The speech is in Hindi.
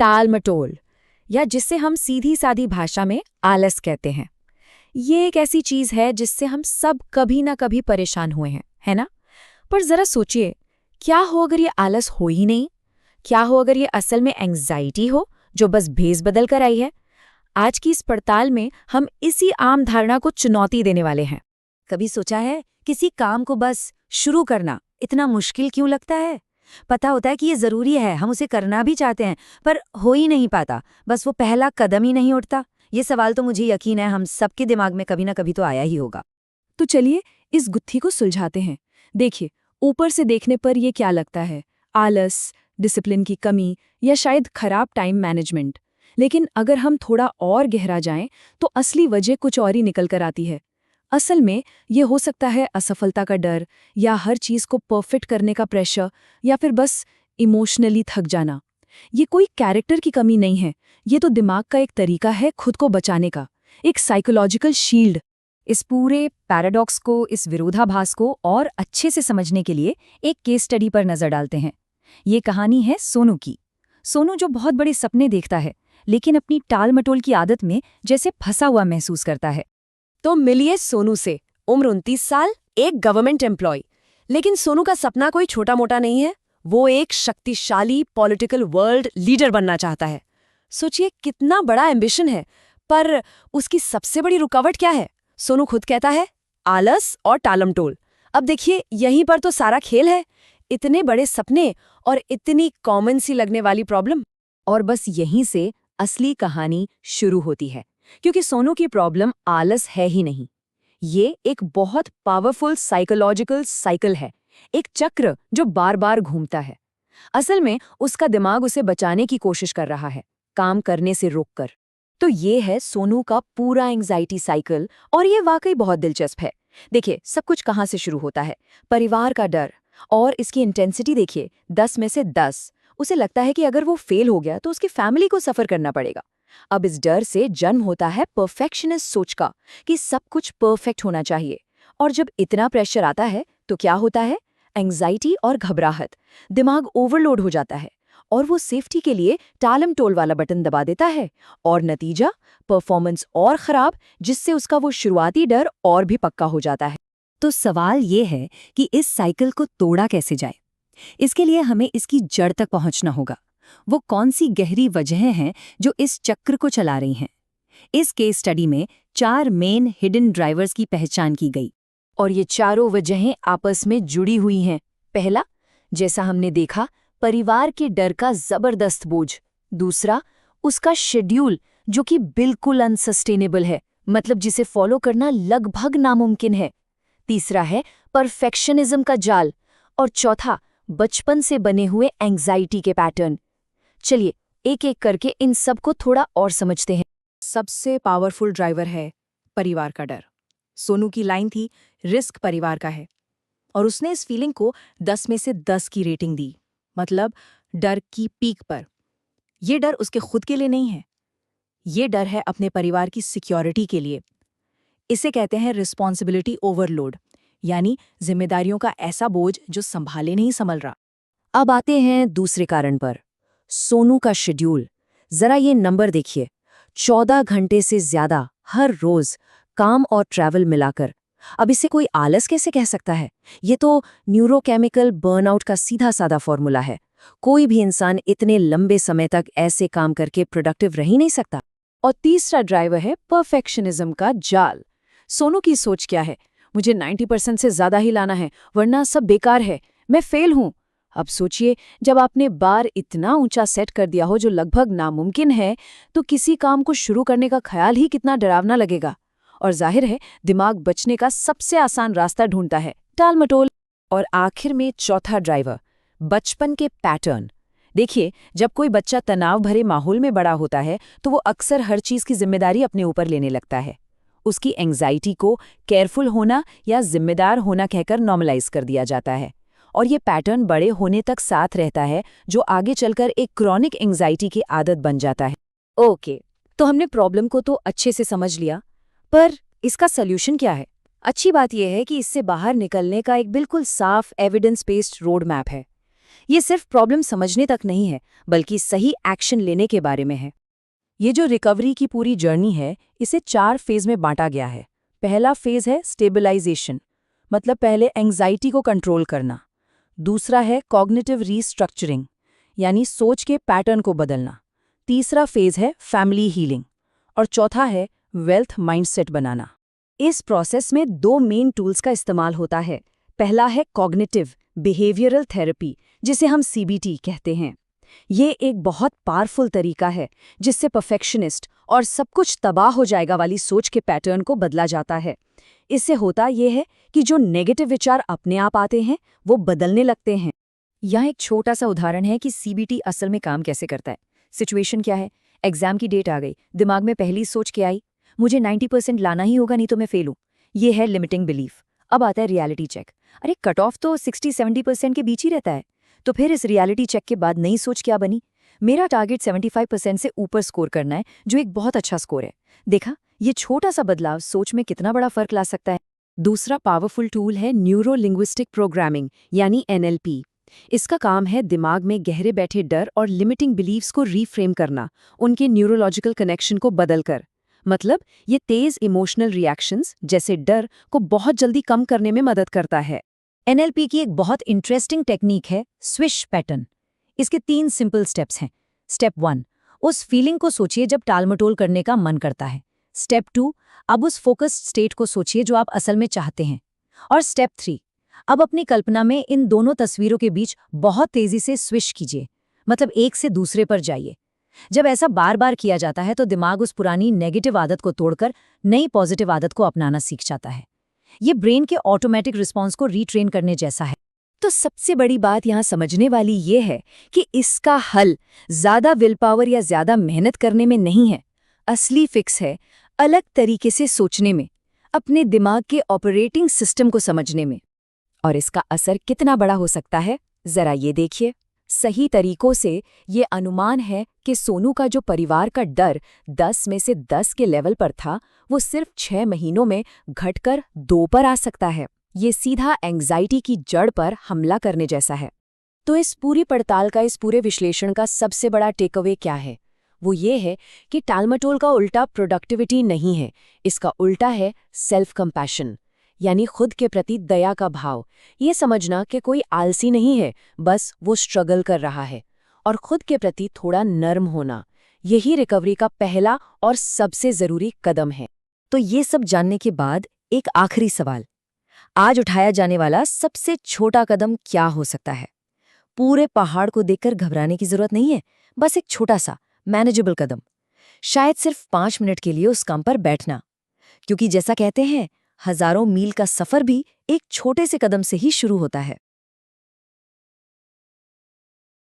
टाल मटोल, या जिसे हम सीधी सादी भाषा में आलस कहते हैं। ये एक ऐसी चीज है जिससे हम सब कभी ना कभी परेशान हुए हैं, है ना? पर जरा सोचिए, क्या हो अगर ये आलस हो ही नहीं? क्या हो अगर ये असल में एंग्जाइटी हो जो बस भेस बदल कर आई है? आज की इस पड़ताल में हम इसी आम धारणा को चुनौती देने वाले हैं। कभी सोचा है किसी काम को बस शुरू करना इतना मुश्किल क्यों लगता है? पता होता है कि ये जरूरी है, हम उसे करना भी चाहते हैं, पर हो ही नहीं पाता, बस वो पहला कदम ही नहीं उठता। ये सवाल तो मुझे यकीन है हम सबके दिमाग में कभी ना कभी तो आया ही होगा। तो चलिए इस गुत्थी को सुलझाते हैं। देखिए, ऊपर से देखने पर ये क्या लगता है, आलस, डिसिप्लिन की कमी या शायद खराब टाइम मैनेजमेंट। लेकिन अगर हम थोड़ा और गहरा जाएं तो असली वजह कुछ और ही निकल कर आती है। असल में ये हो सकता है असफलता का डर, या हर चीज को परफेक्ट करने का प्रेशर, या फिर बस इमोशनली थक जाना। ये कोई कैरेक्टर की कमी नहीं है, ये तो दिमाग का एक तरीका है खुद को बचाने का, एक साइकोलॉजिकल शील्ड। इस पूरे पैराडॉक्स को, इस विरोधाभास को और अच्छे से समझने के लिए एक केस स्टडी पर नजर डालते हैं। ये कहानी है सोनू की। सोनू जो बहुत बड़े सपने देखता है, लेकिन अपनी टाल मटोल की आदत में जैसे फंसा हुआ महसूस करता है। तो मिलिए सोनू से, उम्र 29 साल, एक गवर्नमेंट एम्प्लॉय। लेकिन सोनू का सपना कोई छोटा मोटा नहीं है, वो एक शक्तिशाली पॉलिटिकल वर्ल्ड लीडर बनना चाहता है। सोचिए कितना बड़ा एम्बिशन है, पर उसकी सबसे बड़ी रुकावट क्या है? सोनू खुद कहता है, आलस और टालमटोल। अब देखिए, यहीं पर तो सारा खेल है। इतने बड़े सपने और इतनी कॉमन सी लगने वाली प्रॉब्लम। और बस यहीं से असली कहानी शुरू होती है, क्योंकि सोनू की प्रॉब्लम आलस है ही नहीं। ये एक बहुत पावरफुल साइकोलॉजिकल साइकिल है, एक चक्र जो बार बार घूमता है। असल में उसका दिमाग उसे बचाने की कोशिश कर रहा है, काम करने से रोककर। तो ये है सोनू का पूरा एंग्जाइटी साइकिल, और ये वाकई बहुत दिलचस्प है। देखिए, सब कुछ कहाँ से शुरू होता है? परिवार का डर, और इसकी इंटेंसिटी देखिए, 10 में से 10। उसे लगता है कि अगर वो फेल हो गया तो उसकी फैमिली को सफर करना पड़ेगा। अब इस डर से जन्म होता है परफेक्शनिस्ट सोच का, कि सब कुछ परफेक्ट होना चाहिए। और जब इतना प्रेशर आता है तो क्या होता है? एंग्जाइटी और घबराहट, दिमाग ओवरलोड हो जाता है, और वो सेफ्टी के लिए टालम टोल वाला बटन दबा देता है। और नतीजा, परफॉर्मेंस और खराब, जिससे उसका वो शुरुआती डर और भी पक्का हो जाता है। तो सवाल ये है कि इस साइकिल को तोड़ा कैसे जाए? इसके लिए हमें इसकी जड़ तक पहुंचना होगा। वो कौन सी गहरी वजहें हैं जो इस चक्र को चला रही हैं? इस केस स्टडी में 4 मेन हिडन ड्राइवर्स की पहचान की गई, और ये चारों वजहें आपस में जुड़ी हुई हैं। पहला, जैसा हमने देखा, परिवार के डर का जबरदस्त बोझ। दूसरा, उसका शेड्यूल जो कि बिल्कुल अनसस्टेनेबल है, मतलब जिसे फॉलो करना लगभग नामुमकिन है। तीसरा है परफेक्शनिज्म का जाल। और चौथा, बचपन से बने हुए एंग्जाइटी के पैटर्न। चलिए एक एक करके इन सब को थोड़ा और समझते हैं। सबसे पावरफुल ड्राइवर है परिवार का डर। सोनू की लाइन थी, रिस्क परिवार का है, और उसने इस फीलिंग को 10 में से 10 की रेटिंग दी, मतलब डर की पीक पर। ये डर उसके खुद के लिए नहीं है, ये डर है अपने परिवार की सिक्योरिटी के लिए। इसे कहते हैं रिस्पॉन्सिबिलिटी ओवरलोड, यानी जिम्मेदारियों का ऐसा बोझ जो संभाले नहीं संभल रहा। अब आते हैं दूसरे कारण पर, सोनू का शेड्यूल। जरा ये नंबर देखिए, 14 घंटे से ज्यादा हर रोज काम और ट्रैवल मिलाकर। अब इसे कोई आलस कैसे कह सकता है? ये तो न्यूरोकेमिकल बर्नआउट का सीधा साधा फॉर्मूला है। कोई भी इंसान इतने लंबे समय तक ऐसे काम करके प्रोडक्टिव रह ही नहीं सकता। और तीसरा ड्राइवर है परफेक्शनिज्म का जाल। सोनू की सोच क्या है? मुझे 90% से ज्यादा ही लाना है, वरना सब बेकार है, मैं फेल हूं। अब सोचिए, जब आपने बार इतना ऊंचा सेट कर दिया हो जो लगभग नामुमकिन है, तो किसी काम को शुरू करने का ख्याल ही कितना डरावना लगेगा। और जाहिर है, दिमाग बचने का सबसे आसान रास्ता ढूंढता है, टाल मटोल। और आखिर में चौथा ड्राइवर, बचपन के पैटर्न। देखिए, जब कोई बच्चा तनाव भरे माहौल में बड़ा होता है तो वो अक्सर हर चीज की जिम्मेदारी अपने ऊपर लेने लगता है। उसकी एंग्जाइटी को केयरफुल होना या जिम्मेदार होना कहकर नॉर्मलाइज कर दिया जाता है, और ये पैटर्न बड़े होने तक साथ रहता है, जो आगे चलकर एक क्रॉनिक एंग्जाइटी की आदत बन जाता है। ओके, तो हमने प्रॉब्लम को तो अच्छे से समझ लिया, पर इसका सल्यूशन क्या है? अच्छी बात यह है कि इससे बाहर निकलने का एक बिल्कुल साफ एविडेंस बेस्ड रोड मैप है। ये सिर्फ प्रॉब्लम समझने तक नहीं है, बल्कि सही एक्शन लेने के बारे में है। ये जो रिकवरी की पूरी जर्नी है, इसे 4 फेज में बांटा गया है। पहला फेज है स्टेबलाइजेशन, मतलब पहले एंग्जाइटी को कंट्रोल करना। दूसरा है कॉग्निटिव रीस्ट्रक्चरिंग, यानी सोच के पैटर्न को बदलना। तीसरा फेज है फैमिली हीलिंग और चौथा है वेल्थ माइंडसेट बनाना। इस प्रोसेस में 2 मेन टूल्स का इस्तेमाल होता है। पहला है कॉग्निटिव बिहेवियरल थेरेपी, जिसे हम सीबीटी कहते हैं। ये एक बहुत पावरफुल तरीका है जिससे परफेक्शनिस्ट और सब कुछ तबाह हो जाएगा वाली सोच के पैटर्न को बदला जाता है। इससे होता यह है कि जो नेगेटिव विचार अपने आप आते हैं वो बदलने लगते हैं। यहाँ एक छोटा सा उदाहरण है कि सीबीटी असल में काम कैसे करता है। सिचुएशन क्या है? एग्जाम की डेट आ गई, दिमाग में पहली सोच क्या आई? मुझे 90% लाना ही होगा, नहीं तो मैं फेल हूँ। ये है लिमिटिंग बिलीफ। अब आता है रियलिटी चेक। अरे कट ऑफ तो 60-70% के बीच ही रहता है। तो फिर इस रियलिटी चेक के बाद नई सोच क्या बनी? मेरा टारगेट 75% से ऊपर स्कोर करना है, जो एक बहुत अच्छा स्कोर है। देखा, ये छोटा सा बदलाव सोच में कितना बड़ा फर्क ला सकता है। दूसरा पावरफुल टूल है न्यूरो लिंग्विस्टिक प्रोग्रामिंग, यानी एनएलपी। इसका काम है दिमाग में गहरे बैठे डर और लिमिटिंग बिलीव्स को रीफ्रेम करना, उनके न्यूरोलॉजिकल कनेक्शन को बदलकर। मतलब ये तेज इमोशनल रिएक्शंस जैसे डर को बहुत जल्दी कम करने में मदद करता है। एनएलपी की एक बहुत इंटरेस्टिंग टेक्निक है स्विश पैटर्न। इसके 3 सिंपल स्टेप्स हैं। स्टेप 1, उस फीलिंग को सोचिए जब टालमटोल करने का मन करता है। स्टेप 2, अब उस फोकस्ड स्टेट को सोचिए जो आप असल में चाहते हैं। और स्टेप 3, अब अपनी कल्पना में इन दोनों तस्वीरों के बीच बहुत तेजी से स्विश कीजिए, मतलब एक से दूसरे पर जाइए। जब ऐसा बार बार किया जाता है तो दिमाग उस पुरानी नेगेटिव आदत को तोड़कर नई पॉजिटिव आदत को अपनाना सीख जाता है। ये ब्रेन के ऑटोमेटिक रिस्पॉन्स को रीट्रेन करने जैसा है। तो सबसे बड़ी बात यहाँ समझने वाली ये है कि इसका हल ज्यादा विल पावर या ज्यादा मेहनत करने में नहीं है। असली फिक्स है अलग तरीके से सोचने में, अपने दिमाग के ऑपरेटिंग सिस्टम को समझने में। और इसका असर कितना बड़ा हो सकता है, जरा ये देखिए। सही तरीकों से ये अनुमान है कि सोनू का जो परिवार का डर 10 में से 10 के लेवल पर था, वो सिर्फ 6 महीनों में घटकर 2 पर आ सकता है। ये सीधा एंग्जाइटी की जड़ पर हमला करने जैसा है। तो इस पूरी पड़ताल का, इस पूरे विश्लेषण का सबसे बड़ा टेकअवे क्या है? वो ये है कि टालमटोल का उल्टा प्रोडक्टिविटी नहीं है, इसका उल्टा है सेल्फ कंपैशन, यानी खुद के प्रति दया का भाव। ये समझना कि कोई आलसी नहीं है, बस वो स्ट्रगल कर रहा है। और खुद के प्रति थोड़ा नर्म होना, यही रिकवरी का पहला और सबसे ज़रूरी कदम है। तो ये सब जानने के बाद एक आखिरी सवाल, आज उठाया जाने वाला सबसे छोटा कदम क्या हो सकता है? पूरे पहाड़ को देखकर घबराने की जरूरत नहीं है, बस एक छोटा सा मैनेजेबल कदम, शायद सिर्फ 5 मिनट के लिए उस काम पर बैठना। क्योंकि जैसा कहते हैं, हजारों मील का सफर भी एक छोटे से कदम से ही शुरू होता है।